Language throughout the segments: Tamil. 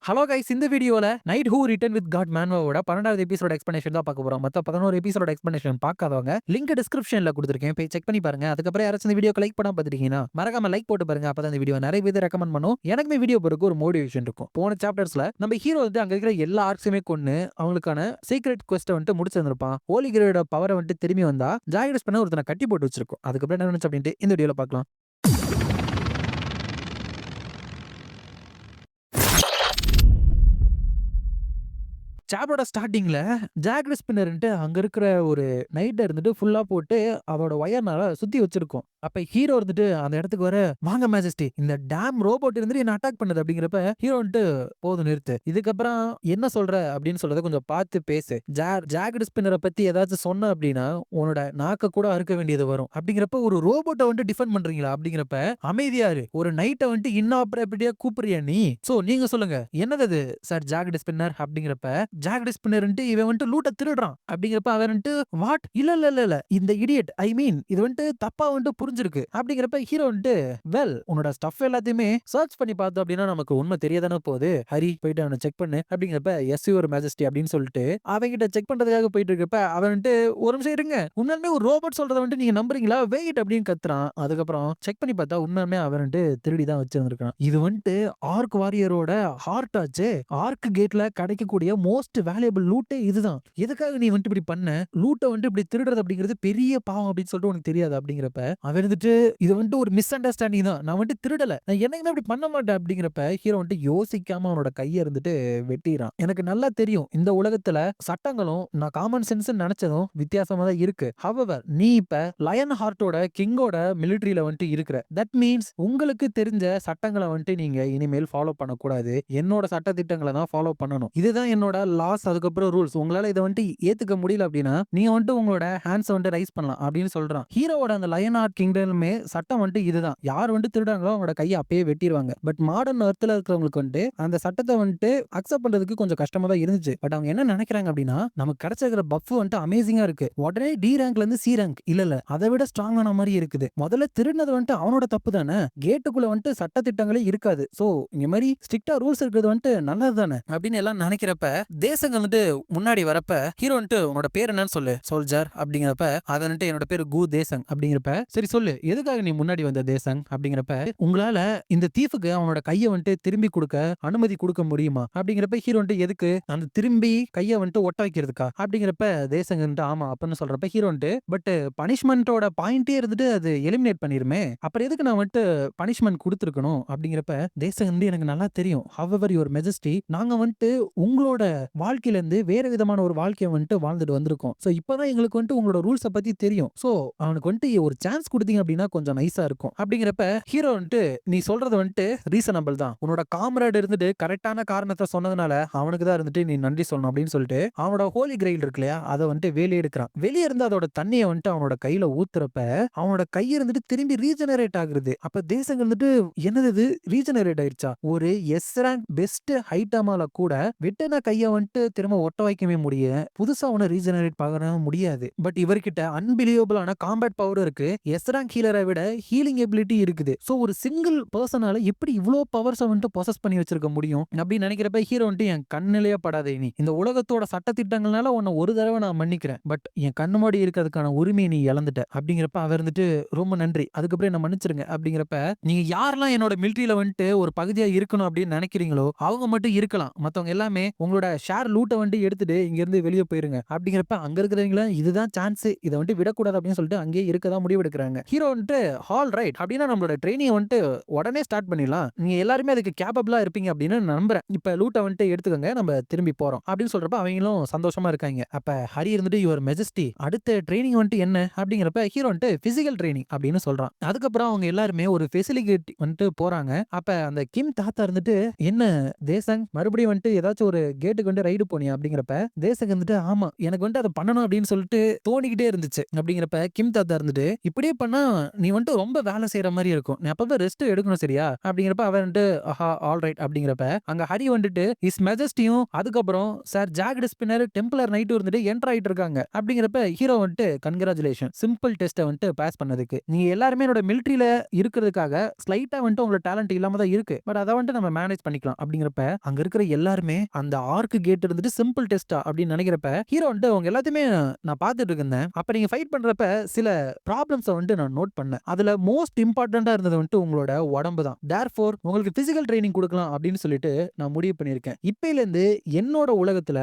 ஹலோ கைஸ், இந்த வீடியோல knight who return with god மேன்வோட 12வது எபிசோட எக்ஸ்பிளனேஷன் தான் பார்க்க போறோம். மத்த 11 எபிசோட எக்ஸ்பிளனேஷன் பார்க்காதவங்க லிங்க் டிஸ்கிரிப்ஷன்ல கொடுத்திருக்கேன், போய் செக் பண்ணி பாருங்க. அதுக்கப்புறம் யாராச்சும் இந்த வீடியோக்கு லைக் பண்ணாம பார்த்துட்டீங்கன்னா மறக்காம லைக் போட்டு பாருங்க. அப்பதான் இந்த வீடியோ நிறைய பேர் ரெக்கமெண்ட் பண்ணும். எனக்குமே வீடியோ போறதுக்கு ஒரு மோட்டிவேஷன் இருக்கும். போன சாப்டர்ஸ்ல நம்ம ஹீரோ வந்து அங்க இருக்கிற எல்லா ஆர்க்ஸுமே கொன்னு அவங்களுக்கான சீக்ரெட் குவெஸ்ட்டை வந்துட்டு முடிச்சிருந்திருப்பான். ஹோலி கிரேடோட பவரை வந்துட்டு திரும்பி வந்தா ஜாகிரஸ் பண்ண ஒருத்தனை கட்டி போட்டு வச்சிருக்கும். அதுக்கப்புறம் என்ன நினைச்சு அப்படின்ட்டு இந்த வீடியோல பார்க்கலாம். சாப்டரோட ஸ்டார்டிங்ல ஜாக் ஸ்பின்னர்ன்ட்டு அங்க இருக்கிற ஒரு நைட்ட இருந்துட்டு ஃபுல்லா போட்டு அவரோட ஒயர்னால சுத்தி வச்சிருக்கும். அப்ப ஹீரோ இருந்துட்டு அந்த இடத்துக்கு வர, வாங்க மேஜஸ்டி, இந்த டேம் ரோபோட் இருந்துட்டு என்ன அட்டாக் பண்ணுது அப்படிங்கிறப்ப ஹீரோ வந்துட்டு போதும் நிறுத்து, இதுக்கப்புறம் என்ன சொல்ற அப்படின்னு சொல்றத கொஞ்சம் பார்த்து பேசு. ஜாக் ஸ்பின்னரை பத்தி ஏதாச்சும் சொன்ன அப்படின்னா உன்னோட நாக்க கூட அறுக்க வேண்டியது வரும் அப்படிங்கிறப்ப ஒரு ரோபோட்டை வந்துட்டு டிஃபெண்ட் பண்றீங்களா அப்படிங்கிறப்ப அமைதியா இரு. ஒரு நைட்டை வந்துட்டு இன்னாப்ரேபிலிட்டியா கூப்பிடுறியா நீ? சோ நீங்க சொல்லுங்க, என்னது அது சார் ஜாக் ஸ்பின்னர் அப்படிங்கிறப்ப ஜாக் ஸ்பின்னர்ன்ட்டு இவன் வந்துட்டு லூட்ட திருடுறான் அப்படிங்கிறப்ப அவன் வந்துட்டு வாட், இல்ல இல்ல இல்ல இல்ல இந்த இடியட், ஐ மீன் இது வந்துட்டு தப்பா வந்துட்டு புரிஞ்சிருக்கு அப்படிங்கிறப்ப ஹீரோ வந்துட்டு, வெல் உன்னோட ஸ்டஃப் எல்லாத்தையுமே சர்ச் பண்ணி பார்த்தோம் அப்படின்னா நமக்கு உண்மை தெரியதானே போகுது, ஹரி போயிட்டு அவனை செக் பண்ணு அப்படிங்கிறப்ப எஸ் யுவர் மேஜஸ்டி அப்படின்னு சொல்லிட்டு அவங்கிட்ட செக் பண்றதுக்காக போயிட்டு இருக்கப்ப அவன் வந்துட்டு, ஒரு நிமிஷம் இருங்க, உண்மையுமே ஒரு ரோபோட் சொல்றத வந்துட்டு நீங்க நம்புறீங்களா, வெயிட் அப்படின்னு கத்துறான். அதுக்கப்புறம் செக் பண்ணி பார்த்தா உண்மையுமே அவன் வந்துட்டு திருடி தான் வச்சிருந்திருக்கான். இது வந்துட்டு ஆர்க் வாரியரோட ஹார்ட் ஆச்சு. ஆர்க் கேட்ல கிடைக்கக்கூடிய மோஸ்ட் வேல்யூபிள் லூட்டே இதுதான். எதுக்காக நீ வந்துட்டு இப்படி பண்ண, லூட்டை வந்துட்டு இப்படி திருடுறது அப்படிங்கிறது பெரிய பாவம் அப்படின்னு சொல்லிட்டு உனக்கு தெரியாது அப்படிங்கிறப்ப அவன் வந்துட்டு, இது வந்துட்டு ஒரு மிஸ் அண்டர்ஸ்டாண்டிங் தான், நான் வந்துட்டு திருடல, நான் என்னைக்குமே அப்படி பண்ண மாட்டேன் அப்படிங்கிறப்ப ஹீரோ வந்துட்டு யோசிக்காம அவனோட கையை இருந்துட்டு வெட்டிறான். எனக்கு நல்லா தெரியும் இந்த உலகத்துல சட்டங்களும் நான் காமன் சென்ஸ் நினைச்சதும் வித்தியாசமா தான் இருக்கு. ஹவவர் நீ இப்ப லயன் ஹார்ட்டோட கிங்கோட மிலிட்டரியில வந்துட்டு இருக்கிற, தட் மீன்ஸ் உங்களுக்கு தெரிஞ்ச சட்டங்களை வந்துட்டு நீங்க இனிமேல் ஃபாலோ பண்ணக்கூடாது, என்னோட சட்ட திட்டங்களை தான் ஃபாலோ பண்ணணும், இதுதான் என்னோட லாஸ். அதுக்கப்புறம் ரூல்ஸ், உங்களால இதை வந்துட்டு ஏத்துக்க முடியல அப்படின்னா நீங்க வந்துட்டு உங்களோட ஹேண்ட்ஸ் வந்துட்டு ரைஸ் பண்ணலாம் அப்படின்னு சொல்றான். ஹீரோவோட அந்த லயன் ஆர்ட் கிங்டமே சட்டம் வந்துட்டு இதுதான், யார் வந்துட்டு திருடாங்களோ அவங்களோட கையை அப்பயே வெட்டிடுவாங்க. பட் மாடர்ன் எர்த்ல இருக்கிறவங்களுக்கு வந்துட்டு அந்த சட்டத்தை வந்துட்டு அக்செப்ட் பண்றதுக்கு கொஞ்சம் கஷ்டமா தான் இருந்துச்சு. பட் அவங்க என்ன நினைக்கிறாங்க அப்படின்னா, நமக்கு கிடைச்சிருக்கிற பஃப் வந்துட்டு அமேசிங்கா இருக்கு, உடனே டி ரேங்க்ல இருந்து சி ரேங்க், இல்ல இல்ல அதை விட ஸ்ட்ராங்கான மாதிரி இருக்குது, முதல்ல திருடினது வந்துட்டு அவனோட தப்பு தானே, கேட்டுக்குள்ள வந்துட்டு சட்ட திட்டங்களே இருக்காது, சோ இந்த மாதிரி ஸ்ட்ரிக்டா ரூல்ஸ் இருக்கிறது வந்துட்டு நல்லது தானே அப்படின்னு எல்லாம் நினைக்கிறப்ப தேசங்க வந்துட்டு முன்னாடி வரப்ப ஹீரோ வந்துட்டு, உன்னோட பேர் என்னன்னு சொல்லு சோல்ஜர் அப்படிங்கிறப்ப அதை வந்துட்டு என்னோட பேர் கு தேசங் அப்படிங்கிறப்ப, சரி சொல்லு எதுக்காக நீ முன்னாடி வந்த தேசங் அப்படிங்கிறப்ப, உங்களால இந்த தீஃபுக்கு அவனோட கையை வந்துட்டு திரும்பி கொடுக்க அனுமதி கொடுக்க முடியுமா அப்படிங்கிறப்ப ஹீரோ வந்துட்டு, எதுக்கு அந்த திரும்பி கையை வந்துட்டு ஒட்ட வைக்கிறதுக்கா அப்படிங்கிறப்ப தேசங்க வந்துட்டு ஆமா அப்படின்னு சொல்றப்ப ஹீரோ வந்துட்டு, பட் பனிஷ்மெண்டோட பாயிண்டே இருந்துட்டு அது எலிமினேட் பண்ணிருமே, அப்புறம் எதுக்கு நான் வந்துட்டு பனிஷ்மெண்ட் கொடுத்துருக்கணும் அப்படிங்கிறப்ப தேசங்க வந்து, எனக்கு நல்லா தெரியும் ஹவவர் யுவர் மெஜஸ்டி, நாங்க வந்துட்டு உங்களோட வாழ்க்கையில இருந்து வேற விதமான ஒரு வாழ்க்கையை வந்துட்டு வாழ்ந்துட்டு வந்திருக்கோம், சோ இப்பதான் எங்களுக்கு வந்துட்டு உங்களோட ரூல்ஸை பத்தி தெரியும், சோ அவனுக்கு வந்துட்டு ஒரு சான்ஸ் கொடுத்தீங்க அப்படின்னா கொஞ்சம் நைஸா இருக்கும் அப்படிங்கிறப்ப ஹீரோ வந்துட்டு, நீ சொல்றது வந்துட்டு ரீசனபிள் தான், உன்னோட காம்ரேட் இருந்துட்டு கரெக்டான காரணத்தை சொன்னதுனால அவனுக்கு தான் இருந்துட்டு நீ நன்றி சொல்லணும் அப்படின்னு சொல்லிட்டு அவனோட ஹோலி கிரெயில் இருக்கு இல்லையா அதை வந்துட்டு வெளியே எடுக்கிறான். வெளியே இருந்து அதோட தண்ணியை வந்துட்டு அவனோட கையில ஊத்துறப்ப அவனோட கை இருந்துட்டு திரும்பி ரீஜெனரேட் ஆகுது. அப்ப தேசங்க வந்துட்டு, என்னது இது ரீஜெனரேட் ஆயிடுச்சா, ஒரு எஸ் ரேங்க் பெஸ்ட் ஹைட்டாமால கூட வெட்டின கையை வந்துட்டு திரும்ப ஒட்ட வைக்கவே முடியும், புதுசா அவனை ரீஜெனரேட் பண்ண முடியாது. பட் இவர்கிட்ட அன்பிலியபிளான காம்பேட் பவர் இருக்கு, எஸ் ரேங்க் ஹீலரை விட ஹீலிங் எபிலிட்டி இருக்குது, சோ ஒரு சிங்கிள் பர்சனால எப்படி இவ்வளோ பவர்ஸை வந்துட்டு பொசஸ் பண்ணி வச்சிருக்க முடியும் அப்படின்னு நினைக்கிறப்ப ஹீரோ வந்துட்டு, என் கண்ணிலேயே படாதே நீ, இந்த உலகத்தோட சட்ட திட்டங்கள்னால உன்னை ஒரு தடவை நான் மன்னிக்கிறேன், பட் என் கண்ணு மாடி இருக்கிறதுக்கான உரிமையை நீ இழந்துட்ட அப்படிங்கிறப்ப அவர் இருந்துட்டு, ரொம்ப நன்றி அதுக்கப்புறம் என்ன மன்னிச்சிருங்க அப்படிங்கிறப்ப, நீங்க யாரெல்லாம் என்னோட மிலிட்டரியில வந்துட்டு ஒரு பகுதியா இருக்கணும் அப்படின்னு நினைக்கிறீங்களோ அவங்க மட்டும் இருக்கலாம், மத்தவங்க எல்லாமே உங்களோட ஷேர் லூட்டை வந்துட்டு எடுத்துட்டு இங்க இருந்து வெளியே போயிருங்க அப்படிங்கிறப்ப அங்க இருக்கிறவங்கள இதுதான் சான்ஸ், இதை வந்துட்டு விடக்கூடாது அப்படின்னு சொல்லிட்டு அங்கேயே இருக்கதான் முடிவு எடுக்கிறாங்க. ஹீரோ வந்துட்டு, ஆல் ரைட் அப்படின்னா நம்மளோட ட்ரைனிங் வந்துட்டு உடனே ஸ்டார்ட் பண்ணிடலாம், நீங்க எல்லாருமே அதுக்கு கேப்பபிளா இருப்பீங்க அப்படின்னு நம்புறேன், இப்ப லூட்டை வந்துட்டு எடுத்துக்கோங்க நம்ம திரும்பி போறோம் அப்படின்னு சொல்றப்ப அவங்களும் சந்தோஷமா இருக்காங்க. அப்ப ஹரி இருந்துட்டு, யுவர் மெஜஸ்டி அடுத்த ட்ரைனிங் வந்துட்டு என்ன அப்படிங்கிறப்ப ஹீரோ வந்துட்டு பிசிக்கல் ட்ரைனிங் அப்படின்னு சொல்றான். அதுக்கப்புறம் அவங்க எல்லாருமே ஒரு ஃபெசிலிட்டி வந்துட்டு போறாங்க. அப்ப அந்த கிம் தாத்தா இருந்துட்டு, என்ன தேசங் மறுபடியும் வந்துட்டு ஏதாச்சும் ஒரு கேட்டுக்கு வந்து ரைடு போனியா அப்படிங்கிறப்ப தேசக் வந்துட்டு ஆமா எனக்கு வந்துட்டு அதை பண்ணணும் அப்படின்னு சொல்லிட்டு தோணிக்கிட்டே இருந்துச்சு அப்படிங்கிறப்ப கிம் தாத்தா இருந்துட்டு இப்படியே பண்ணா நீ வந்துட்டு ரொம்ப வேலை செய்யற மாதிரி இருக்கும், நீ அப்பதான் ரெஸ்ட் எடுக்கணும் சரியா அப்படிங்கிறப்ப அவன் வந்துட்டு ஆஹா ஆல் ரைட் அப்படிங்கிறப்ப அங்க ஹரி வந்துட்டு இஸ் மெஜஸ்டியும் அதுக்கப்புறம் சார் ஜாக்ட் ஸ்பின்னர் டெம்பிளர் நைட்டும் இருந்துட்டு என்டர் ஆயிட்டு இருக்காங்க அப்படிங்கிறப்ப ஹீரோ வந்துட்டு கன்கிராச்சுலேஷன் சிம்பிள் டெஸ்ட்டை வந்துட்டு பாஸ் பண்ணதுக்கு, நீங்க எல்லாருமே என்னோட மிலிட்டரியில இருக்கிறதுக்காக ஸ்லைட்டா வந்துட்டு உங்களோட டேலண்ட் இல்லாம தான் இருக்கு, பட் அதை வந்துட்டு நம்ம மேனேஜ் பண்ணிக்கலாம் அப்படிங்கிறப்ப அங்க இருக்கிற எல்லாருமே அந்த ஆர்க் கேட் இருந்துட்டு சிம்பிள் டெஸ்டா அப்படின்னு நினைக்கிறப்ப ஹீரோ வந்துட்டு அவங்க எல்லாத்தையுமே நான் பார்த்துட்டு இருந்தேன். அப்ப நீங்க ஃபைட் பண்றப்ப சில ப்ராப்ளம்ஸ் வந்துட்டு நான் நோட் பண்ணேன். அதுல மோஸ்ட் இம்பார்ட்டண்டா இருந்தது வந்துட்டு உங்களோட உடம்பு தான். தேர்ஃபோர் உங்களுக்கு பிசிக்கல் ட்ரைனிங் கொடுக்கலாம் அப்படின்னு சொல்லிட்டு நான் முடிவு பண்ணியிருக்கேன். இப்பையில இருந்து என்னோட உலகத்துல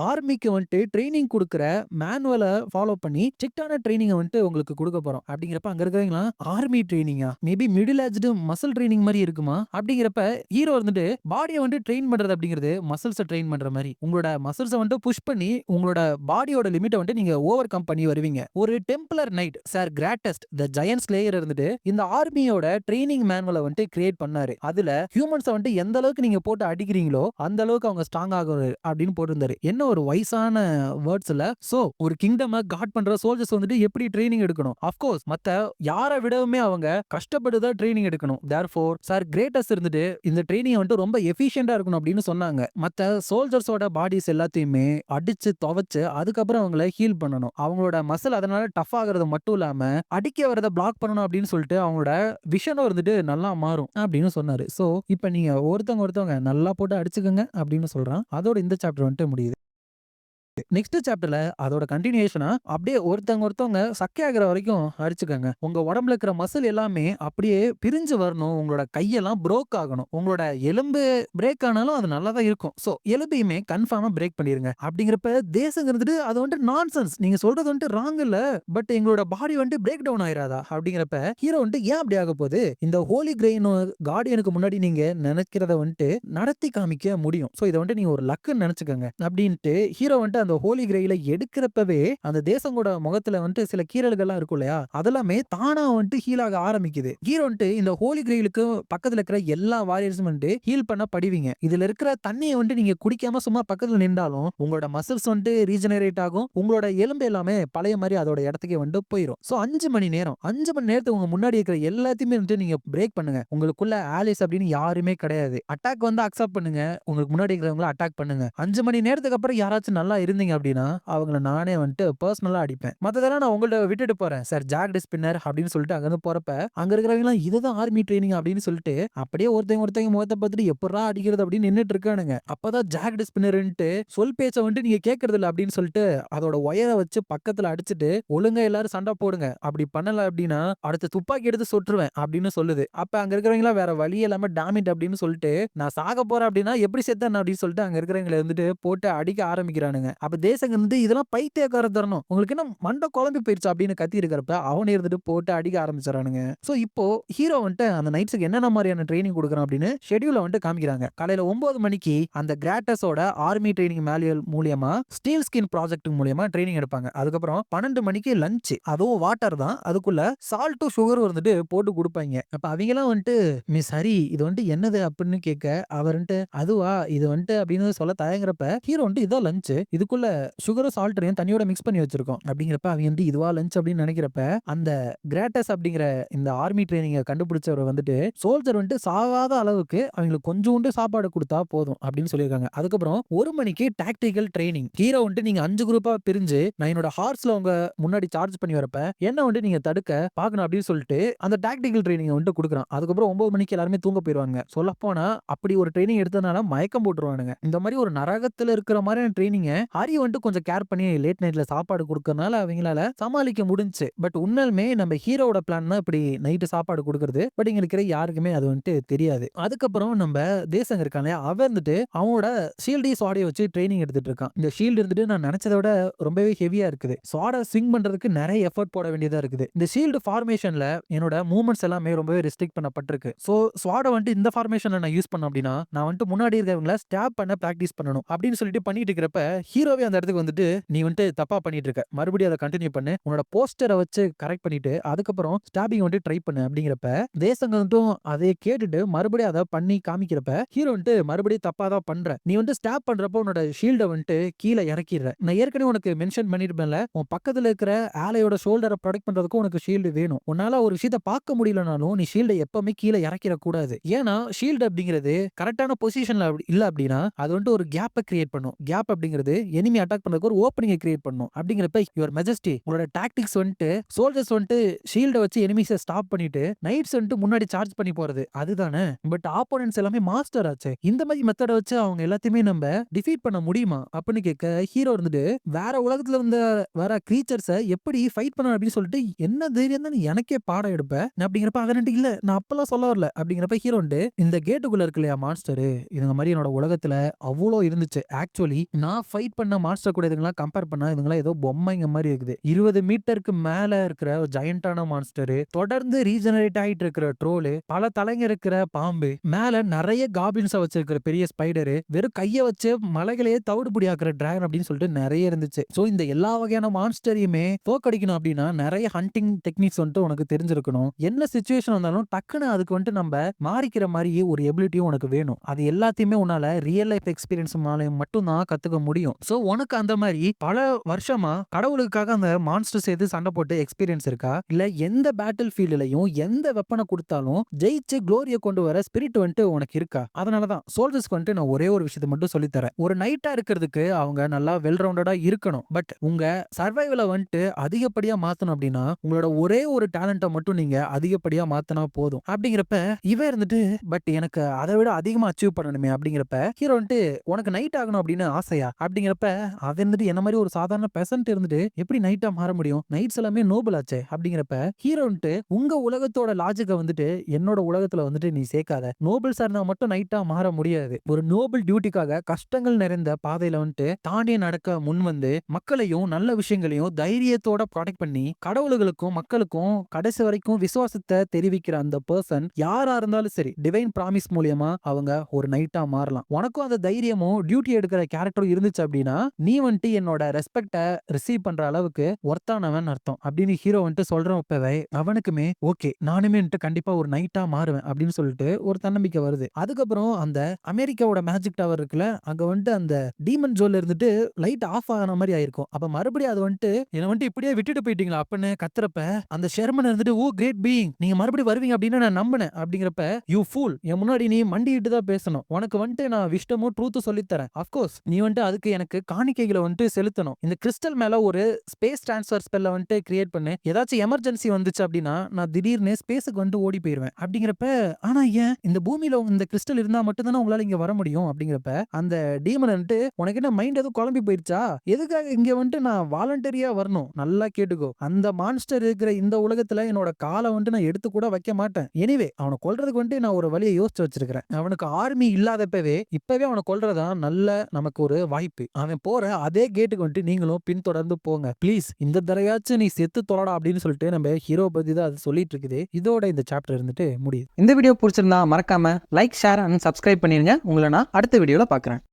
ஆர்மிக்கு வந்துட்டு ட்ரைனிங் கொடுக்கிற மேனுவலை ஃபாலோ பண்ணி ஸ்ட்ரிக்டான ட்ரைனிங் வந்துட்டு உங்களுக்கு கொடுக்க போறோம் அப்படிங்கிறப்ப அங்க இருக்கிறவங்களா ஆர்மி ட்ரைனிங்கா maybe middle aged muscle training மாதிரி இருக்குமா அப்படிங்கிறப்ப ஹீரோ வந்துட்டு பாடியை வந்துட்டு ட்ரெயின் பண்றது அப்படிங்கிறது மசில்ஸை ட்ரெயின் பண்ற மாதிரி உங்களோட மசில்ஸை வந்துட்டு புஷ் பண்ணி உங்களோட பாடியோட லிமிட்டை வந்துட்டு நீங்க ஓவர் கம் பண்ணி வருவீங்க. ஒரு டெம்பிளர் நைட் சார் கிராட்டஸ்ட் த ஜெயன்ட் ஸ்லேயர் இருந்துட்டு இந்த ஆர்மியோட ட்ரைனிங் மேனுவலை வந்துட்டு கிரியேட் பண்ணாரு. அதுல ஹியூமன்ஸை வந்துட்டு எந்த அளவுக்கு நீங்க போட்டு அடிக்கிறீங்களோ அந்த அளவுக்கு அவங்க ஸ்ட்ராங் ஆகுறாரு அப்படின்னு போட்டிருந்தாரு. என்ன ஒரு வயசான வேர்ட்ஸ்ல சோ ஒரு கிங்டம் காட் பண்ற சோல்ஜர்ஸ் வந்துட்டு எப்படி ட்ரைனிங் எடுக்கணும், அஃப்கோர்ஸ் மத்த யாரை விடவுமே அவங்க கஷ்டப்பட்டுதான் ட்ரைனிங் எடுக்கணும். தேர்ஃபோர் சார் கிரேட்டஸ்ட் இருந்துட்டு இந்த ட்ரைனிங் வந்துட்டு ரொம்ப எஃபிஷியன்டா இருக்கணும் அப்படின்னு சொன்னாங்க. மத்த சோல்ஜர்ஸோட பாடிஸ் எல்லாத்தையுமே அடிச்சு துவைச்சு அதுக்கப்புறம் அவங்கள ஹீல் பண்ணணும். அவங்களோட மசில் அதனால டஃப் ஆகுறது மட்டும் இல்லாம அடிக்க வரத பிளாக் பண்ணணும் அப்படின்னு சொல்லிட்டு அவங்களோட விஷனும் இருந்துட்டு நல்லா மாறும் அப்படின்னு சொன்னாரு. சோ இப்ப நீங்க ஒருத்தவங்க நல்லா போட்டு அடிச்சுக்கோங்க அப்படின்னு சொல்றான். அதோட இந்த சாப்டர் வந்துட்டு முடியுது. நெக்ஸ்ட் சாப்டர்ல அதோட கண்டினியூஷனா அப்படியே ஒருத்தவங்க சக்கையாகிற வரைக்கும் அடிச்சுக்கங்க. உங்க உடம்புல இருக்கிற மசில் எல்லாமே அப்படியே பிரிஞ்சு வரணும். உங்களோட கையெல்லாம் ப்ரோக் ஆகணும். உங்களோட எலும்பு பிரேக் ஆனாலும் அது நல்லா தான் இருக்கும். சோ எலும்பையுமே கன்ஃபார்மா பிரேக் பண்ணிருங்க அப்படிங்கிறப்ப தேசங்கிறது அது வந்துட்டு நான்சென்ஸ், நீங்க சொல்றது வந்துட்டு ராங் இல்ல, பட் எங்களோட பாடி வந்துட்டு பிரேக் டவுன் ஆயிராதா அப்படிங்கிறப்ப ஹீரோ வந்துட்டு ஏன் அப்படி ஆக போகுது, இந்த ஹோலி கிரெயின் கார்டியனுக்கு முன்னாடி நீங்க நினைக்கிறத வந்துட்டு நடத்தி காமிக்க முடியும். சோ இதை வந்துட்டு நீங்க ஒரு லக்குன்னு நினைச்சுக்கோங்க அப்படின்ட்டு ஹீரோ வந்துட்டு அந்த ஹோலி கிரெயில எடுக்கிறப்பவே அந்த தேசங்களோட முகத்துல வந்துட்டு சில கீறல்கள்லாம் இருக்கும் இல்லையா, அதெல்லாமே தானா வந்துட்டு ஹீல் ஆக ஆரம்பிக்குது. ஹீரோ வந்துட்டு இந்த ஹோலி கிரெயிலுக்கு பக்கத்துல இருக்கிற எல்லா வாரியர்ஸும் வந்துட்டு ஹீல் பண்ண படிவீங்க. இதுல இருக்கிற தண்ணியை வந்துட்டு நீங்க குடிக்காம சும்மா பக்கத்துல நின்றாலும் உங்களோட மசில்ஸ் வந்துட்டு ரீஜெனரேட் ஆகும். உங்களோட எலும்பு எல்லாமே பழைய மாதிரி அதோட இடத்துக்கே வந்துட்டு போயிடும். சோ 5 மணி நேரத்துக்கு உங்க முன்னாடி இருக்கிற எல்லாத்தையுமே வந்துட்டு நீங்க பிரேக் பண்ணுங்க. உங்களுக்குள்ள ஆலிஸ் அப்படின்னு யாருமே கிடையாது. அட்டாக் வந்து அக்செப்ட் பண்ணுங்க. உங்களுக்கு முன்னாடி இருக்கிறவங்கள அட்டாக் பண்ணுங்க. 5 மணி நேரத்துக்கு அப்புறம் யாராச்சும் நல்லா இருந்தீங்க அப்படின்னா அவங்கள நானே வந்துட்டு பர்சனலா அடிப்பேன். மத்ததெல்லாம் நான் உங்கள்ட்ட விட்டுட்டு போறேன் சார் ஜாக்ட் ஸ்பின்னர் அப்படின்னு சொல்லிட்டு அங்க இருந்து போறப்ப அங்க இருக்கிறவங்க இதுதான் ஆர்மி ட்ரைனிங் அப்படின்னு சொல்லிட்டு அப்படியே ஒருத்தங்க முகத்தை பார்த்துட்டு எப்படா அடிக்கிறது அப்படின்னு நின்னுட்டு இருக்கானுங்க. அப்பதான் ஜாக்ட் ஸ்பின்னர்ன்ட்டு சொல் பேச்ச வந்துட்டு நீங்க கேட்கறது இல்ல அப்படின்னு சொல்லிட்டு அதோட ஒயரை வச்சு பக்கத்துல அடிச்சுட்டு ஒழுங்கா எல்லாரும் சண்டை போடுங்க, அப்படி பண்ணல அப்படின்னா அடுத்து துப்பாக்கி எடுத்து சுட்டுருவேன் அப்படின்னு சொல்லுது. அப்ப அங்க இருக்கிறவங்களா வேற வழி இல்லாம டாமிட் அப்படின்னு சொல்லிட்டு நான் சாக போறேன் அப்படின்னா எப்படி செத்தேன் அப்படின்னு சொல்லிட்டு அங்க இருக்கிறவங்களை வந்துட்டு போட்டு அடிக்க ஆரம்பிக்கிறானுங்க. அப்ப தேசங்க வந்து இதெல்லாம் பைத்தியக்கார தரணும், உங்களுக்கு என்ன மண்டை குழம்பி போயிருச்சு அப்படின்னு கத்தி இருக்கிறப்ப அவனை இருந்துட்டு போட்டு அடிக்க ஆரம்பிச்சானுங்க. சோ இப்போ ஹீரோ வந்துட்டு அந்த நைட்ஸ்க்கு என்னென்ன மாதிரியான ட்ரைனிங் கொடுக்குறான் அப்படின்னு ஷெட்யூல வந்துட்டு காமிக்கிறாங்க. காலையில 9 மணிக்கு அந்த கிராட்டஸோட ஆர்மி ட்ரைனிங் மேனுவல் மூலியமா ஸ்டீல் ஸ்கின் ப்ராஜெக்ட் மூலியமா ட்ரைனிங் எடுப்பாங்க. அதுக்கப்புறம் 12 மணிக்கு லஞ்ச், அதுவும் வாட்டர் தான், அதுக்குள்ள சால்ட் சுகர் வந்துட்டு போட்டு கொடுப்பாங்க. அப்ப அவங்க எல்லாம் வந்துட்டு மிஸ் ஹரி இது வந்துட்டு என்னது அப்படின்னு கேட்க அவர் வந்துட்டு அதுவா இது வந்துட்டு அப்படின்னு சொல்ல தயங்குறப்ப ஹீரோ வந்துட்டு இதான் லஞ்ச், இதுக்குள்ள சுகரும் சால்ட்டையும் தண்ணியோட மிக்ஸ் பண்ணி வச்சிருக்கோம் அப்படிங்கிறப்ப அவங்க வந்து இதுவா லஞ்ச் அப்படின்னு நினைக்கிறப்ப அந்த கிராட்டஸ் அப்படிங்கிற இந்த ஆர்மி ட்ரைனிங்க கண்டுபிடிச்சவர் வந்துட்டு சோல்ஜர் வந்துட்டு சாகாத அளவுக்கு அவங்களுக்கு கொஞ்சோண்டு சாப்பாடு கொடுத்தா போதும் அப்படின்னு சொல்லியிருக்காங்க. அதுக்கப்புறம் 1 மணிக்கு டாக்டிக்கல் ட்ரைனிங். ஹீரோ வந்துட்டு நீங்க 5 குரூப்பா பிரிஞ்சு நான் என்னோட ஹார்ஸ்ல உங்க முன்னாடி சார்ஜ் பண்ணி வரப்ப என்ன வந்துட்டு நீங்க தடுக்க பாக்கணும் அப்படின்னு சொல்லிட்டு அந்த டாக்டிக்கல் ட்ரைனிங் வந்துட்டு கொடுக்குறான். அதுக்கப்புறம் 9 மணிக்கு எல்லாருமே தூங்க போயிருவாங்க. சொல்ல போனா அப்படி ஒரு ட்ரைனிங் எடுத்ததுனால மயக்கம் போட்டுருவானுங்க. இந்த மாதிரி ஒரு நரகத்துல இருக்கிற மாதிரியான ட்ரைனிங்க ஹரி வந்துட்டு கொஞ்சம் கேர் பண்ணி லேட் நைட்ல சாப்பாடு கொடுக்கறனால அவங்களால சமாளிக்க முடிஞ்சு. பட் உண்மையுமே நம்ம ஹீரோட பிளான் தான் இப்படி நைட்டு சாப்பாடு கொடுக்கறது. பட் இங்க இருக்கிற யாருக்குமே அது வந்துட்டு தெரியாது. அதுக்கப்புறம் நம்ம தேசங்க இருக்காங்க அவன் வந்துட்டு அவனோட ஷீல்டி ஸ்வாடை வச்சு ட்ரைனிங் எடுத்துட்டு இருக்கான். இந்த ஷீல்டு இருந்துட்டு நான் நினைச்சதை விட ரொம்பவே ஹெவியா இருக்குது. ஸ்வாடை ஸ்விங் பண்றதுக்கு நிறைய எஃபர்ட் போட வேண்டியதா இருக்குது. இந்த ஷீல்டு ஃபார்மேஷன்ல என்னோட மூவ்மெண்ட்ஸ் எல்லாமே ரொம்பவே ரெஸ்ட்ரிக்ட் பண்ணப்பட்டிருக்கு. சோ ஸ்வாடை வந்துட்டு இந்த ஃபார்மேஷன்ல நான் யூஸ் பண்ண அப்படின்னா நான் வந்துட்டு முன்னாடி இருக்கிறவங்கள ஸ்டாப் பண்ண பிராக்டிஸ் பண்ணணும் அப்படின்னு சொல்லிட்டு பண்ணிட்டு இருக்கிறப்ப ஹீரோ ஹீரோவே அந்த இடத்துக்கு வந்துட்டு நீ வந்துட்டு தப்பா பண்ணிட்டு இருக்க, மறுபடியும் அதை கண்டினியூ பண்ணு, உன்னோட போஸ்டரை வச்சு கரெக்ட் பண்ணிட்டு அதுக்கப்புறம் ஸ்டாபிங் வந்துட்டு ட்ரை பண்ணு அப்படிங்கிறப்ப தேசங்க வந்துட்டும் அதை கேட்டுட்டு மறுபடியும் அதை பண்ணி காமிக்கிறப்ப ஹீரோ வந்துட்டு மறுபடியும் தப்பா தான் பண்ற, நீ வந்துட்டு ஸ்டாப் பண்றப்ப உன்னோட ஷீல்டை வந்துட்டு கீழே இறக்கிடுற. நான் ஏற்கனவே உனக்கு மென்ஷன் பண்ணிருப்பேன்ல, உன் பக்கத்துல இருக்கிற ஆலையோட ஷோல்டரை ப்ரொடெக்ட் பண்றதுக்கு உனக்கு ஷீல்டு வேணும். உன்னால ஒரு விஷயத்தை பார்க்க முடியலனாலும் நீ ஷீல்டை எப்பவுமே கீழே இறக்கிட கூடாது. ஏன்னா ஷீல்டு அப்படிங்கிறது கரெக்டான பொசிஷன்ல இல்ல அப்படின்னா அது வந்துட்டு ஒரு கேப்பை கிரியேட் பண்ணும். கேப் அப்படிங்கிறது எனிமி அட்டாக் பண்றதுக்கு ஒரு ஓப்பனிங்கை கிரியேட் பண்ணும். அப்படிங்கிறப்ப யுவர் மெஜஸ்டி உங்களோட டாக்டிக்ஸ் வந்துட்டு சோல்ஜர்ஸ் வந்துட்டு ஷீல்டை வச்சு எனிமிஸை ஸ்டாப் பண்ணிட்டு நைட்ஸ் வந்துட்டு முன்னாடி சார்ஜ் பண்ணி போறது அதுதானே. பட் ஆப்போனன்ட்ஸ் எல்லாமே மாஸ்டர் ஆச்சு, இந்த மாதிரி மெத்தடை வச்சு அவங்க எல்லாத்தையுமே நம்ம டிஃபீட் பண்ண முடியுமா அப்படின்னு கேட்க ஹீரோ இருந்துட்டு வேற உலகத்துல இருந்த வர கிரீச்சர்ஸை எப்படி ஃபைட் பண்ண அப்படின்னு சொல்லிட்டு என்ன தைரியம் தான் எனக்கே பாடம் எடுப்பேன் அப்படிங்கிறப்ப அதனட்டு இல்ல நான் அப்பெல்லாம் சொல்ல வரல அப்படிங்கிறப்ப ஹீரோ இந்த கேட்டுக்குள்ள இருக்கு இல்லையா மான்ஸ்டர், இதுங்க மாதிரி என்னோட உலகத்துல அவ்வளோ இருந்துச்சு. ஆக்சுவலி நான் ஃபைட் பண்ண மான்ஸ்டர் கூட இதுங்களாம் கம்பேர் பண்ணா இதுங்களாம் ஏதோ பொம்மைங்க மாதிரி இருக்குது. 20 மீட்டருக்கு மேல இருக்கிற ஜெயண்டான மான்ஸ்டர், தொடர்ந்து ரீஜெனரேட் ஆயிட்டு இருக்கிற ட்ரோலு, பல தலைங்க இருக்கிற பாம்பு, மேல நிறைய காப்ளின்ஸா வச்சிருக்கிற பெரிய ஸ்பைடரு, வெறும் கைய வச்சு மலைகளையே தவிடுபடி ஆக்குற டிராகன் அப்படின்னு சொல்லிட்டு நிறைய இருந்துச்சு. சோ இந்த எல்லா வகையான மான்ஸ்டரையுமே தோக்கடிக்கணும் அப்படின்னா நிறைய ஹண்டிங் டெக்னிக்ஸ் வந்துட்டு உனக்கு தெரிஞ்சிருக்கணும். என்ன சிச்சுவேஷன் வந்தாலும் டக்குன்னு அதுக்கு வந்துட்டு நம்ம மாறிக்கிற மாதிரி ஒரு எபிலிட்டியும் உனக்கு வேணும். அது எல்லாத்தையுமே உன்னால ரியல் லைஃப் எக்ஸ்பீரியன்ஸ் மட்டும் தான் கத்துக்க முடியும். சோ உனக்கு அந்த மாதிரி பல வருஷமா கடவுளுக்காக அந்த மான்ஸ்டர்ஸ் எது சண்டை போட்டு எக்ஸ்பீரியன்ஸ் இருக்கா, இல்ல எந்த பேட்டில் ஃபீல்ட்லயும் எந்த வெப்பனை கொடுத்தாலும் ஜெயிச்சு குளோரியை கொண்டு வர ஸ்பிரிட் வந்துட்டு உனக்கு இருக்கா? அதனாலதான் சோல்ஜர்ஸ்க்கு வந்துட்டு நான் ஒரே ஒரு விஷயத்தை மட்டும் சொல்லித்தரேன். ஒரு நைட்டா இருக்கிறதுக்கு அவங்க நல்லா வெல் ரவுண்டடா இருக்கணும். பட் உங்க சர்வைவலை வந்துட்டு அதிகப்படியா மாத்தணும் அப்படின்னா உங்களோட ஒரே ஒரு டேலண்ட்டை மட்டும் நீங்க அதிகப்படியா மாத்தினா போதும். அப்படிங்கிறப்ப இவன் இருந்துட்டு பட் எனக்கு அதை விட அதிகமா அச்சீவ் பண்ணணுமே அப்படிங்கிறப்ப ஹீரோ வந்துட்டு உனக்கு நைட் ஆகணும் அப்படின்னு ஆசையா அப்படிங்கிறப்ப அது இருந்துட்டு என்ன மாதிரி ஒரு சாதாரண பெசன்ட் இருந்துட்டு எப்படி நைட்டா மாற முடியும், நைட்ஸ் எல்லாமே நோபல் ஆச்சே அப்படிங்கிறப்ப ஹீரோ வந்துட்டு உங்க உலகத்தோட லாஜிக்கை வந்துட்டு என்னோட உலகத்துல வந்துட்டு நீ சேர்க்காத, நோபல் சார் நான் மட்டும் நைட்டா மாற முடியாது. ஒரு நோபல் டியூட்டிக்காக கஷ்டங்கள் நிறைந்த பாதையில வந்துட்டு தாண்டி நடக்க முன் வந்து மக்களையும் நல்ல விஷயங்களையும் தைரியத்தோட ப்ரொடெக்ட் பண்ணி கடவுள்களுக்கும் மக்களுக்கும் கடைசி வரைக்கும் விசுவாசத்தை தெரிவிக்கிற அந்த பர்சன் யாரா இருந்தாலும் சரி டிவைன் ப்ராமிஸ் மூலியமா அவங்க ஒரு நைட்டா மாறலாம். உனக்கும் அந்த தைரியமும் டியூட்டி எடுக்கிற கேரக்டரும் இருந்துச்சு அப்படின்னா நீ வந்துட்டு என்னோட ரெஸ்பெக்டை ரிசீவ் பண்ற அளவுக்கு ஒர்த்தானவன் அர்த்தம் அப்படின்னு ஹீரோ வந்துட்டு சொல்றப்பவே அவனுக்குமே ஓகே நானுமே கண்டிப்பா ஒரு நைட்டா மாறுவேன் அப்படின்னு சொல்லிட்டு ஒரு தன்னம்பிக்கை வருது. அதுக்கப்புறம் அந்த அமெரிக்காவோட மேஜிக் டவர் இருக்குல்ல, அங்க வந்துட்டு அந்த டீமன் ஜோன்ல இருந்துட்டு லைட் ஆஃப் ஆன மாதிரி ஆயிருக்கும். அப்ப மறுபடியும் அது வந்துட்டு என்ன வந்துட்டு இப்படியே விட்டுட்டு போயிட்டீங்களா அப்படின்னு கத்துறப்ப அந்த ஷெர்மன் இருந்துட்டு ஓ கிரேட் பீயிங் நீங்க மறுபடியும் வருவீங்க அப்படின்னு நான் நம்பினேன் அப்படிங்கிறப்ப யூ ஃபூல் என் முன்னாடி நீ மண்டிட்டு தான் பேசணும், உனக்கு வந்துட்டு நான் விஷ்டமும் ட்ரூத்தும் சொல்லித்தரேன். அஃப்கோர்ஸ் நீ வந்துட்டு அதுக்கு எனக்கு காணிக்கைகளை வந்துட்டு செலுத்தணும். இந்த கிறிஸ்டல் மேல ஒரு ஸ்பேஸ் டிரான்ஸ்ஃபர் ஸ்பெல்ல வந்துட்டு கிரியேட் பண்ணு, ஏதாச்சும் எமர்ஜென்சி வந்துச்சு அப்படின்னா நான் திடீர்னு ஸ்பேஸுக்கு வந்துட்டு ஓடி போயிருவேன் அப்படிங்கிறப்ப ஆனா ஏன் இந்த பூமியில இந்த கிறிஸ்டல் இருந்தா மட்டும் தானே உங்களால இங்க வர முடியும் அப்படிங்கிறப்ப அந்த டீமன் வந்துட்டு உனக்கு என்ன மைண்ட் எதுவும் குழம்பி போயிருச்சா, எதுக்காக இங்க வந்துட்டு நான் வாலண்டரியா வரணும், நல்லா கேட்டுக்கோ, அந்த மான்ஸ்டர் இருக்கிற இந்த உலகத்துல என்னோட காலை வந்துட்டு நான் எடுத்து கூட வைக்க மாட்டேன். எனிவே அவனை கொல்றதுக்கு வந்துட்டு நான் ஒரு வழியை யோசிச்சு வச்சிருக்கிறேன். அவனுக்கு ஆர்மி இல்லாதப்பவே இப்பவே அவனை கொல்றதா நல்ல நமக்கு ஒரு வாய்ப்பு. அவன் போற அதே கேட்டுக்கு வந்துட்டு நீங்களும் பின்தொடர்ந்து போங்க ப்ளீஸ், இந்த தடவையாச்சும் நீ செத்து தொலைடா அப்படின்னு சொல்லிட்டு நம்ம ஹீரோ பத்தி தான் அது சொல்லிட்டு இருக்குது. இதோட இந்த சாப்டர் இருந்துட்டு முடியுது. இந்த வீடியோ பிடிச்சிருந்தா மறக்காம லைக், ஷேர் அண்ட் சப்ஸ்கிரைப் பண்ணிருங்க. உங்களை நான் அடுத்த வீடியோல பார்க்குறேன்.